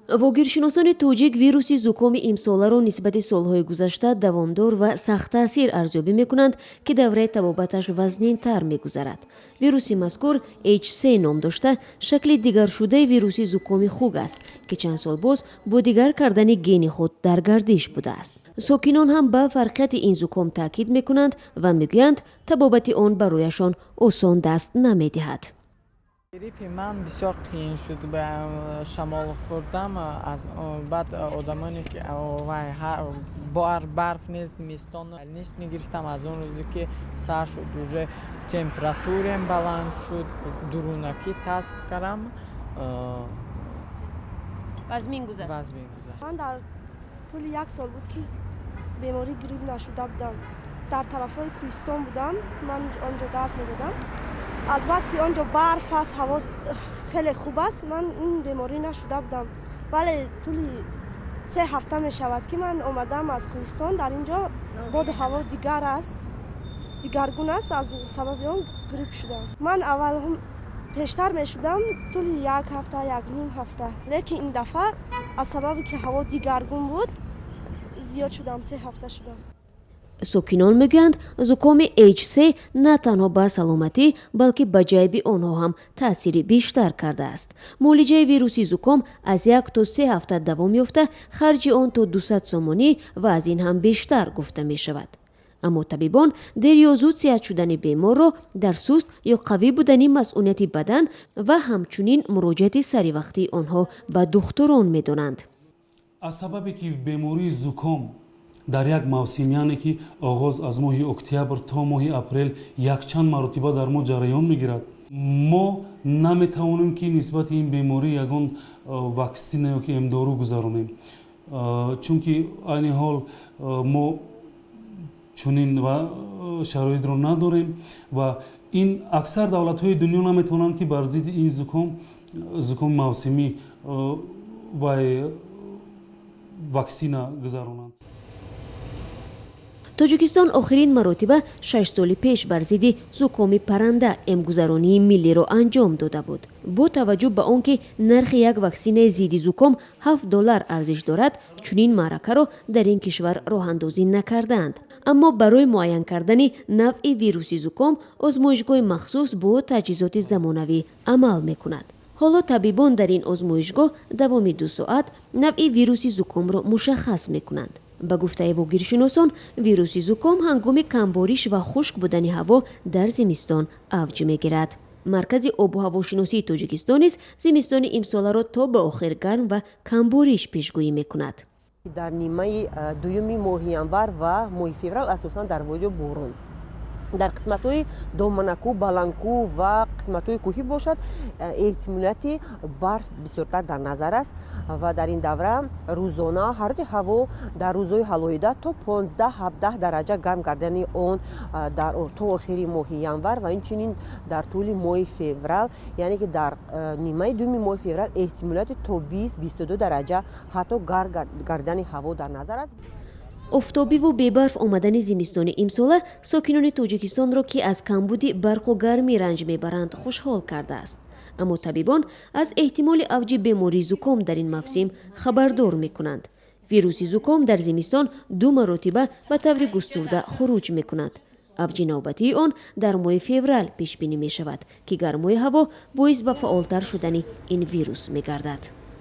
وگیرشناسان توجیک ویروسی زکام امساله را نسبت سالهای گذشته دوامدار و سخت تاثیر ارزیابی میکنند که دوره طبابتش وزنین تر میگذرد. ویروسی مذکور H3 نام داشته شکل دیگر شده ویروسی زکام خوگ است که چند سال باز با دیگر کردن گین خود در گردش بوده است. ساکنان هم به فرقیت این زکام تاکید میکنند و میگویند طبابت آن برایشان آسان دست نمیدهد. گریپ من بسیار قیین شد. به شمال خوردم از بعد آدمانی که بار برف نیست زمستان نیست نگرفتم. از اون روزی که سر شد уже تمپراتورم بلند شد درونکی تست کردم. وزمین گذشت. من در طول یک سال بود که بیماری گریپ نشده بودم. در طرفای کوهستان بودم. من آنجا درس میدادم. از بس که آنجا برف است، هوا خیلی خوب است، من این بیماری نشده بودم. ولی طول 3 هفته می شود که من آمدم از کوهستان. در اینجا باد هوا دیگر است، دیگرگون است، از سبب آن گریپ شدم. من اول هم پیشتر می شدم طول 1 هفته 1.5 هفته، لیکن این دفعه از سبب که هوا دیگرگون بود زیاد شدم، 3 هفته شدم. ساکنان میگویند زکام H3 نه تنها به سلامتی بلکه به جیب آنها هم تأثیر بیشتر کرده است. معالجه ویروسی زکام از 1 تا 3 هفته دوام یافته، خرج آن تا 200 سومانی و از این هم بیشتر گفته می شود. اما طبیبان دیر یا زود صحت شدن بیمار را در سست یا قوی بودن مسئولیت بدن و همچنین مراجعت سری وقتی آنها به دکتران می دانند. از سببی که بیماری زکام در یک موسم یعنی که آغاز از ماه اکتبر تا ماه اپریل یک چند مرتبه در ما جریان میگیرد، ما نمیتوانیم که نسبت این بیماری یگان واکسین یا که امدارو گذارونیم، چون که این حال ما چنین و شرایط رو نداریم و این اکثر دولت های دنیا نمیتوانند که بر ضد این زکام موسمی و واکسین گذارونند. تاجیکستان آخرین مراتبه 6 سال پیش بر ضد زکام پرنده امگذرانی ملی را انجام داده بود. با توجه به آنکه نرخ یک واکسین ضد زکام $7 ارزش دارد، چنین معرکه را در این کشور راه اندازی نکردند. اما برای معاین کردن نوع ویروسی زکام آزمایشگاه مخصوص با تجهیزات زمانوی عمل میکند. حالا طبیبان در این آزمایشگاه دوام 2 ساعت نوع ویروسی زکام را مشخص میکنند. به گفته وگیرشناسان ویروسی زکام هنگام کمباریش و خشک بودن هوا در زمستان اوج میگیرد. مرکز آب و هواشناسی تاجیکستان نیز زمستان امسال را تا به آخر گرم و کمباریش پیشگویی میکند. در نیمه دوم ماه ینور و ماه فوریه اساساً در وادی بورون در قسمت‌های دامنکو، بلنکو و قسمت‌های کوهی باشد، احتمالیت برف بسیارتر در نظر است و در این دوره روزانه حرارت هوا در روزهای حلایده تا 15-17 درجه گرم گردن آن در تا آخر ماه ینور و اینچنین در طول ماه فوریه، یعنی که در نیمه دوم ماه فوریه احتمالیت تا 20-22 درجه حتی گرم گردن هوا در نظر است. آفتابی و بی‌برف آمدن زمستان امساله ساکنان تاجیکستان را که از کمبود برق و گرمی رنج میبرند خوشحال کرده است. اما طبیبان از احتمال اوج بیماری زکام در این موسم خبردار میکنند. ویروسی زکام در زمستان 2 مرتبه به طور گسترده خروج میکند. اوج نوبتی آن در ماه فوریه پیش بینی می شود که گرمای هوا باعث به فعالتر شدن این ویروس میگردد.